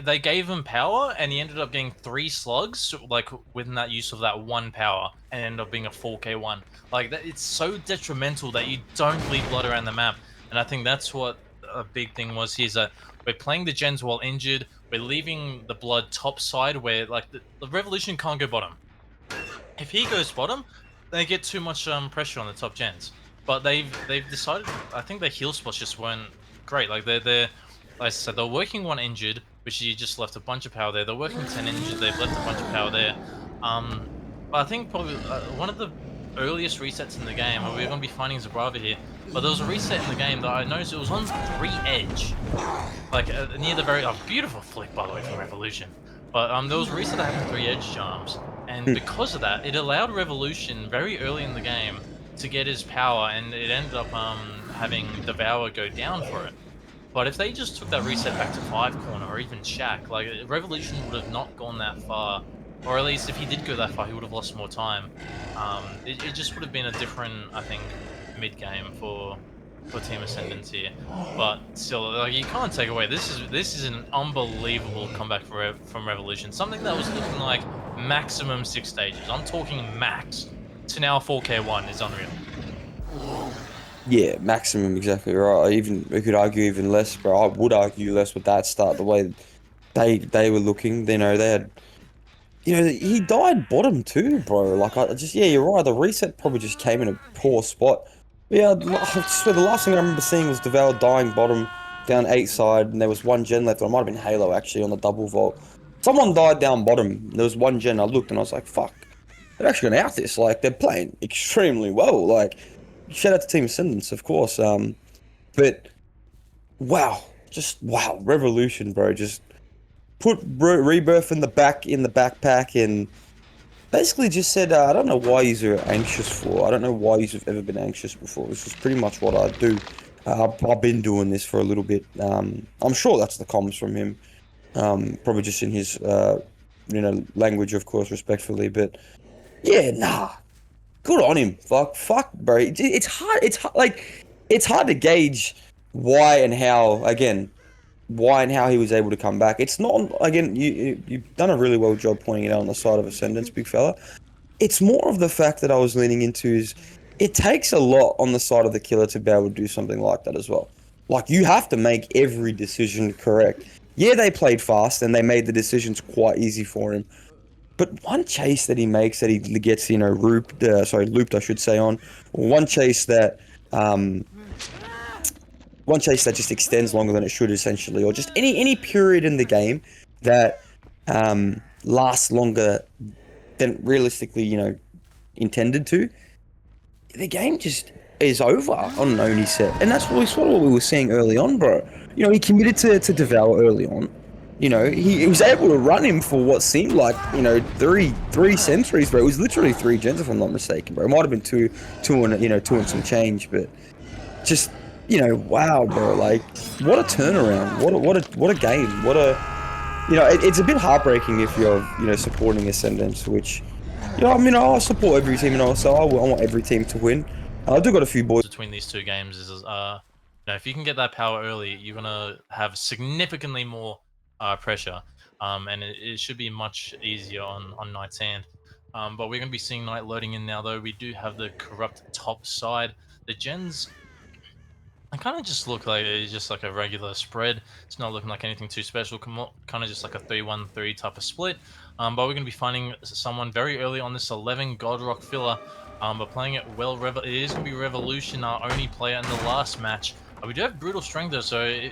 they gave him power, and he ended up getting 3 slugs, like within that use of that 1 power, and ended up being a 4k1. Like that, it's so detrimental that you don't leave blood around the map, and I think that's what a big thing was here, is that we're playing the gens while injured. We're leaving the blood top side, where like the Revolution can't go bottom. If he goes bottom, they get too much pressure on the top gens. But they've decided. I think their heal spots just weren't great. Like they're like I said, they're working 1 injured, which you just left a bunch of power there. They're working 10 injured. They've left a bunch of power there. But I think probably one of the earliest resets in the game. We're going to be finding Zabrava here, but there was a reset in the game that I noticed it was on 3 edge, like near the very beautiful flick, by the way, from Revolution. But there was a reset that happened 3 edge charms, and because of that, it allowed Revolution very early in the game to get his power, and it ended up having Devour go down for it. But if they just took that reset back to 5 corner or even Shack, like Revolution would have not gone that far. Or at least if he did go that far, he would have lost more time. It just would have been a different, I think, mid-game for Team Ascendance here. But still, like, you can't take away. This is an unbelievable comeback from Revolution. Something that was looking like maximum 6 stages. I'm talking max. To now 4k1 is unreal. Yeah, maximum, exactly right. We could argue even less, bro. I would argue less with that start. The way they were looking, they had. He died bottom too, bro. Like, yeah, you're right. The reset probably just came in a poor spot. But yeah, I swear the last thing I remember seeing was Devour dying bottom down 8 side, and there was 1 gen left. Or it might have been Halo, actually, on the double vault. Someone died down bottom. There was 1 gen. I looked, and I was like, fuck. They're actually going to out this. Like, they're playing extremely well. Like, shout out to Team Ascendance, of course. But, wow. Just, wow. Revolution, bro. Just put Rebirth in the backpack, and basically just said, I don't know why you're anxious for. I don't know why you've ever been anxious before. This is pretty much what I do. I've been doing this for a little bit. I'm sure that's the comms from him. Probably just in his, language, of course, respectfully. But yeah, nah, good on him. Fuck, bro. It's hard. It's hard to gauge why and how. Again, why and how he was able to come back. It's not, again, you've done a really well job pointing it out on the side of Ascendance, big fella. It's more of the fact that I was leaning into is it takes a lot on the side of the Killer to be able to do something like that as well. Like, you have to make every decision correct. Yeah, they played fast and they made the decisions quite easy for him. But one chase that he makes that he gets, looped, I should say, on, or one chase that, one chase that just extends longer than it should, essentially, or just any period in the game that lasts longer than realistically, intended to, the game just is over on an Oni set. And that's really sort of what we were seeing early on, bro. He committed to Devour early on. He was able to run him for what seemed like, three centuries, bro. It was literally 3 gens, if I'm not mistaken, bro. It might have been two and some change, but just, wow, bro. Like, what a turnaround. What a game. It's a bit heartbreaking if you're, supporting Ascendance, which, I'll support every team in OSL. I want every team to win. I do got a few boys between these two games is, if you can get that power early, you're gonna have significantly more pressure, and it should be much easier on Knight's hand. But we're gonna be seeing Knight loading in now, though. We do have the corrupt top side. The gens, I kind of just look like it's just like a regular spread. It's not looking like anything too special. Kind of just like a 3-1-3 type of split. But we're going to be finding someone very early on this 11 Godrock filler. But playing it well. It is going to be Revolution, our only player in the last match. We do have Brutal Strength though, so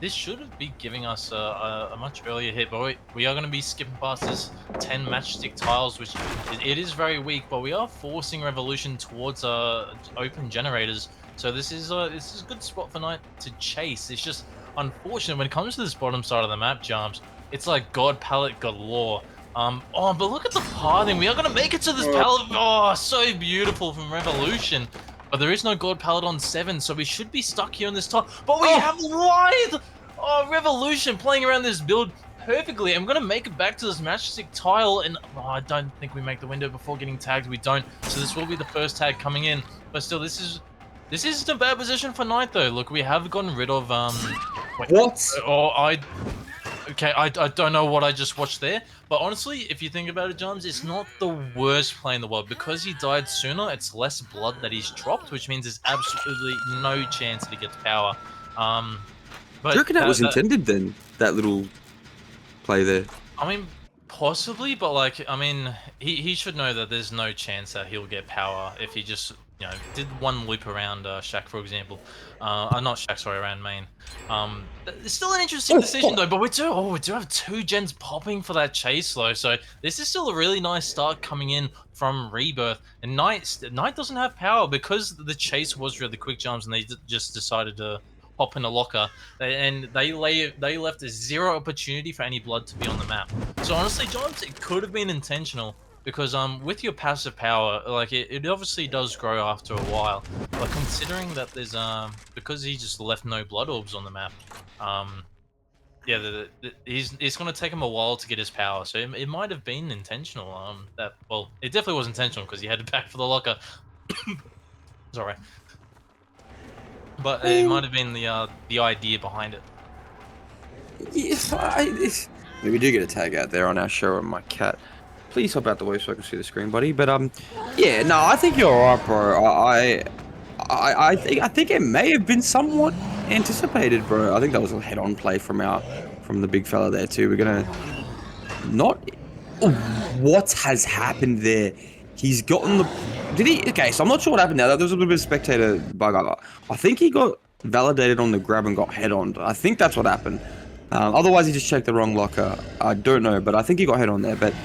this should be giving us a much earlier hit. But we are going to be skipping past this 10 matchstick tiles, which it is very weak. But we are forcing Revolution towards open generators. So this is a good spot for Knight to chase. It's just unfortunate when it comes to this bottom side of the map, Jumps. It's like God palette galore. But look at the pathing. We are gonna make it to this palette. Oh, so beautiful from Revolution. But there is no God palette on 7, so we should be stuck here on this top. But we have Lithe. Oh, Revolution playing around this build perfectly. I'm gonna make it back to this matchstick tile, and I don't think we make the window before getting tagged. We don't. So this will be the first tag coming in. But still, this isn't a bad position for Knight, though. Look, we have gotten rid of, wait, What? Okay, I don't know what I just watched there. But honestly, if you think about it, Jones, it's not the worst play in the world. Because he died sooner, it's less blood that he's dropped, which means there's absolutely no chance that he gets power. But do you reckon that was intended then? That little play there? I mean, possibly, but like, I mean, he should know that there's no chance that he'll get power if he just, did one loop around Shaq, for example. Not Shaq, sorry, around main. It's still an interesting decision though, but we do have 2 gens popping for that chase though, so this is still a really nice start coming in from Rebirth. And Knight doesn't have power because the chase was really quick jumps, and they just decided to hop in a locker, and they left 0 opportunity for any blood to be on the map. So honestly, Johns, it could have been intentional. Because with your passive power, like it obviously does grow after a while, but considering that there's because he just left no blood orbs on the map, yeah, it's gonna take him a while to get his power, so it might have been intentional. It definitely was intentional because he headed back for the locker. Sorry, but it might have been the idea behind it. Yes, we do get a tag out there on our show of my cat. Please hop out the way so I can see the screen, buddy. But yeah, no, I think you're alright, bro. I think it may have been somewhat anticipated, bro. I think that was a head-on play from the big fella there too. We're gonna not. What has happened there? He's gotten the. Did he? Okay, so I'm not sure what happened now. There was a little bit of spectator bug. I think he got validated on the grab and got head-on. I think that's what happened. Otherwise, he just checked the wrong locker. I don't know, but I think he got head-on there. But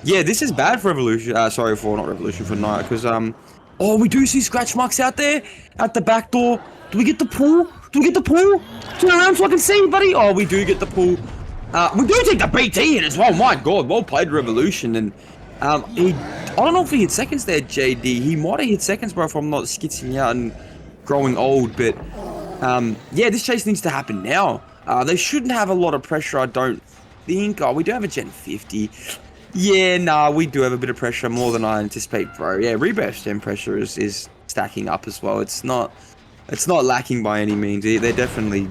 yeah, this is bad for Revolution. Sorry, not Revolution, for Knight, because oh, we do see scratch marks out there at the back door. Do we get the pull? Turn around so I can see, buddy. Oh, we do get the pull. We do take the BT hit as well. My God, well played, Revolution. And I don't know if he hit seconds there, JD. He might have hit seconds, bro, if I'm not skitzing out and growing old. But yeah, this chase needs to happen now. They shouldn't have a lot of pressure, I don't think. Oh, we do have a Gen 50. Yeah, nah, we do have a bit of pressure, more than I anticipate, bro. Yeah, Rebirth Gen pressure is stacking up as well. It's not lacking by any means. They're definitely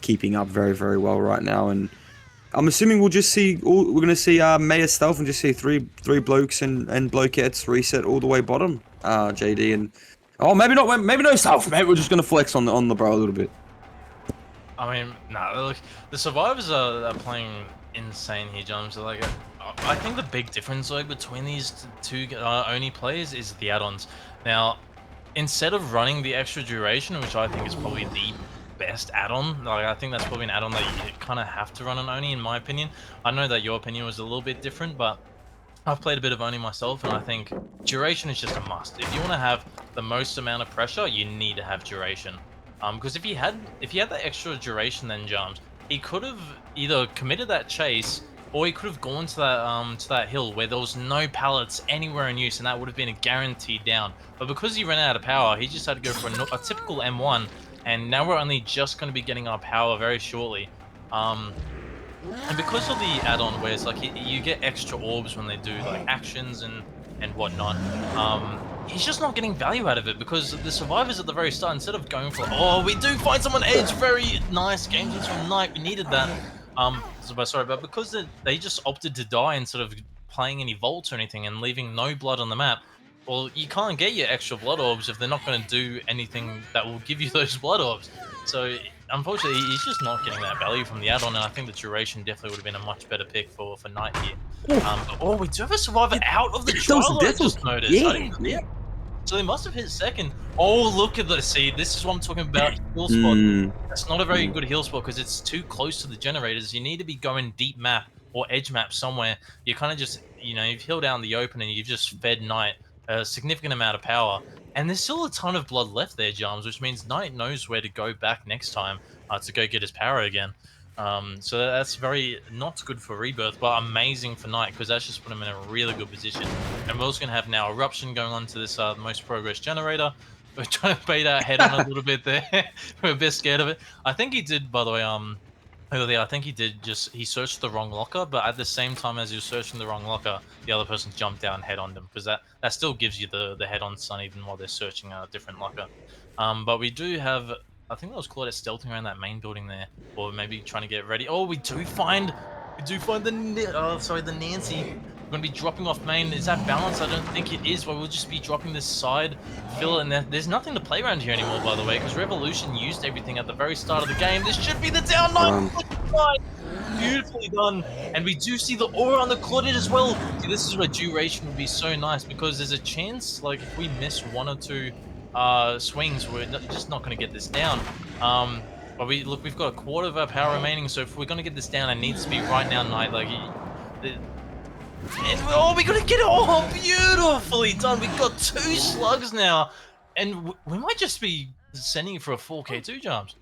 keeping up very, very well right now. And I'm assuming we're gonna see Maya Stealth and just see three blokes and blokettes reset all the way bottom. JD and maybe no Stealth. Maybe we're just gonna flex on the bro a little bit. I mean, nah, look, the survivors are playing insane here, Jones. Like, I think the big difference like between these two Oni players is the add-ons. Now, instead of running the extra duration, which I think is probably the best add-on. Like, I think that's probably an add-on that you kind of have to run on Oni, in my opinion. I know that your opinion was a little bit different, but I've played a bit of Oni myself, and I think duration is just a must. If you want to have the most amount of pressure, you need to have duration. Because if he had that extra duration, then jumps, he could have either committed that chase, or he could have gone to that hill where there was no pallets anywhere in use, and that would have been a guaranteed down. But because he ran out of power, he just had to go for a typical M1, and now we're only just going to be getting our power very shortly. And because of the add-on, where it's like you get extra orbs when they do like actions and whatnot, he's just not getting value out of it because the survivors at the very start, instead of going for, oh, we do find someone edge, very nice games from Knight, we needed that. But because they just opted to die instead of playing any vaults or anything and leaving no blood on the map, well, you can't get your extra blood orbs if they're not going to do anything that will give you those blood orbs. So unfortunately, he's just not getting that value from the add-on, and I think the duration definitely would have been a much better pick for Knight here. But, we do have a survivor out of the trial, I just noticed. Yeah. So they must have hit second. Oh, look at this. See, this is what I'm talking about. Heal spot. That's not a very good heal spot because it's too close to the generators. You need to be going deep map or edge map somewhere. You kind of just, you've healed out in the open and you've just fed Knight a significant amount of power. And there's still a ton of blood left there, Jarms, which means Knight knows where to go back next time to go get his power again. So that's very not good for Rebirth, but amazing for Knight because that's just put him in a really good position. And we're also going to have now Eruption going on to this most progress generator. We're trying to bait our head on a little bit there. We're a bit scared of it. I think he did, by the way, earlier, I think he searched the wrong locker, but at the same time as he was searching the wrong locker, the other person jumped down and head on them because that still gives you the head on stun even while they're searching a different locker. But we do have, I think that was Claudette stealthing around that main building there, or maybe trying to get ready. Oh, we do find the Nancy. We're going to be dropping off main. Is that balanced? I don't think it is, but we'll just be dropping this side fill, and there's nothing to play around here anymore, by the way, because Revolution used everything at the very start of the game. This should be the down 9. Beautifully done. And we do see the aura on the Claudette as well. See, this is where duration would be so nice, because there's a chance, like, if we miss 1 or 2 swings, we're just not going to get this down. But we've got a quarter of our power remaining, so if we're going to get this down, it needs to be right now, Knight. Like, we're gonna get it all beautifully done. We've got 2 slugs now, and we might just be sending it for a 4K2, Jarms.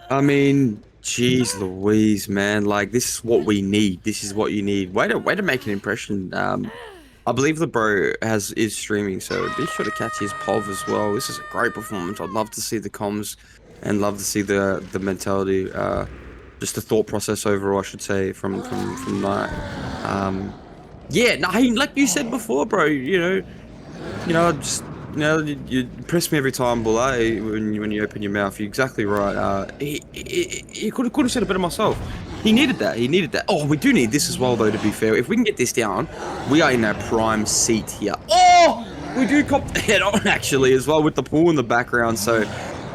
I mean, jeez Louise, man. Like, this is what we need. This is what you need. Way to make an impression. I believe the bro is streaming, so be sure to catch his POV as well. This is a great performance. I'd love to see the comms and love to see the mentality. Just the thought process overall, I should say, from Knight. Yeah, no, like you said before, bro. You impress me every time, Bulla. When you open your mouth, you're exactly right. He could have said it better myself. He needed that. He needed that. Oh, we do need this as well, though. To be fair, if we can get this down, we are in a prime seat here. Oh, we do cop the head on actually as well with the pool in the background. So.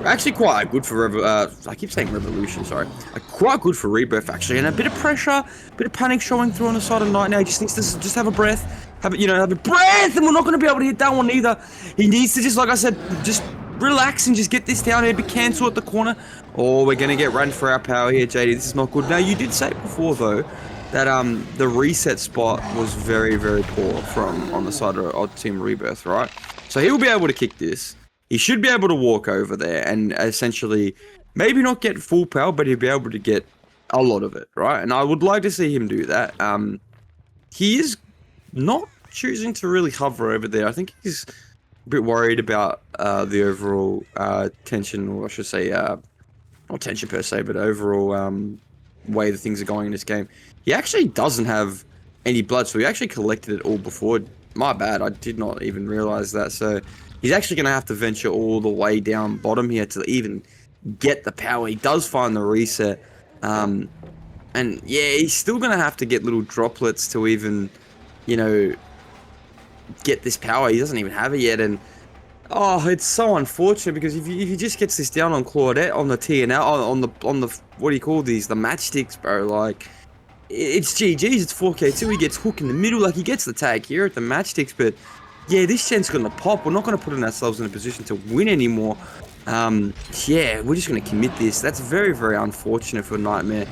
Actually quite good for I keep saying Revolution, sorry. Quite good for Rebirth actually, and a bit of pressure, a bit of panic showing through on the side of Knight now. He just needs to just have a breath, have a breath, and we're not going to be able to hit that one either. He needs to just, like I said, just relax and just get this down here. Be cancel at the corner. Oh, we're going to get run for our power here, JD. This is not good. Now, you did say before though that the reset spot was very, very poor on the side of Team Rebirth, right? So he will be able to kick this. He should be able to walk over there and essentially maybe not get full power, but he'll be able to get a lot of it, right? And I would like to see him do that. He is not choosing to really hover over there. I think he's a bit worried about the overall tension, or I should say, not tension per se, but overall way that things are going in this game. He actually doesn't have any blood, so he actually collected it all before. My bad, I did not even realize that. So he's actually going to have to venture all the way down bottom here to even get the power. He does find the reset. And yeah, he's still going to have to get little droplets to even, get this power. He doesn't even have it yet. And, oh, it's so unfortunate because if he just gets this down on Claudette, on the TNL, on the what do you call these? The matchsticks, bro. Like, it's GG's. It's 4K2. He gets hooked in the middle. Like, he gets the tag here at the matchsticks, but yeah, this gen's gonna pop. We're not gonna put ourselves in a position to win anymore. Yeah, we're just going to commit this. That's very, very unfortunate for Nightmare.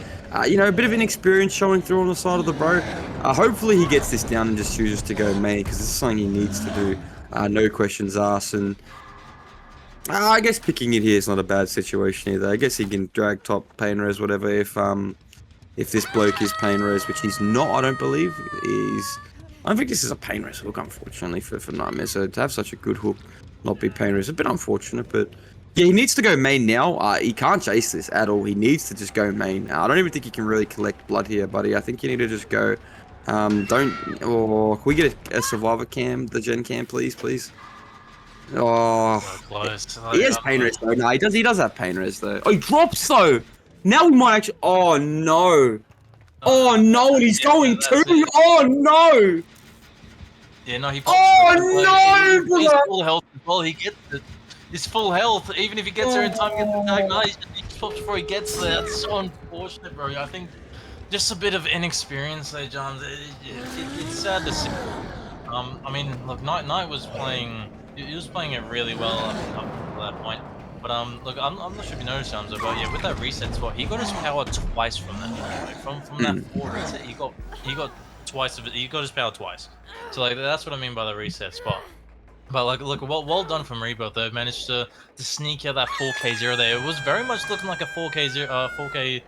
You know, a bit of inexperience showing through on the side of the bro. Hopefully he gets this down and just chooses to go main, because this is something he needs to do. No questions asked. And I guess picking it here is not a bad situation either. I guess he can drag top pain res, whatever, if this bloke is pain res, which he's not, I don't believe. I don't think this is a pain res hook, unfortunately, for Nightmare. So to have such a good hook not be pain res is a bit unfortunate, but yeah, he needs to go main now. He can't chase this at all. He needs to just go main. I don't even think he can really collect blood here, buddy. I think you need to just go. Or can we get a survivor cam, the gen cam, please, please? Oh, Close. he has pain res though. No, he does have pain res though. Oh, he drops though. Now we might actually. Oh no. Oh no, and he's going too. Oh no. Yeah, no, he. Oh no, He's full health as well. He gets it. He's full health. Even if he gets there in time, gets the tag. Nice. He pops before he gets there. That's so unfortunate, bro. I think just a bit of inexperience there, John. It's sad to see. I mean, look, Knight was playing. He was playing it really well up to that point. But look, I'm not sure if you noticed, Hamza, but yeah, with that reset spot, he got his power twice from that. Like, from that 4 reset, he got twice of it. He got his power twice. So like that's what I mean by the reset spot. But like, look, well done from Rebirth. They managed to sneak out that 4K0 there. It was very much looking like a 4K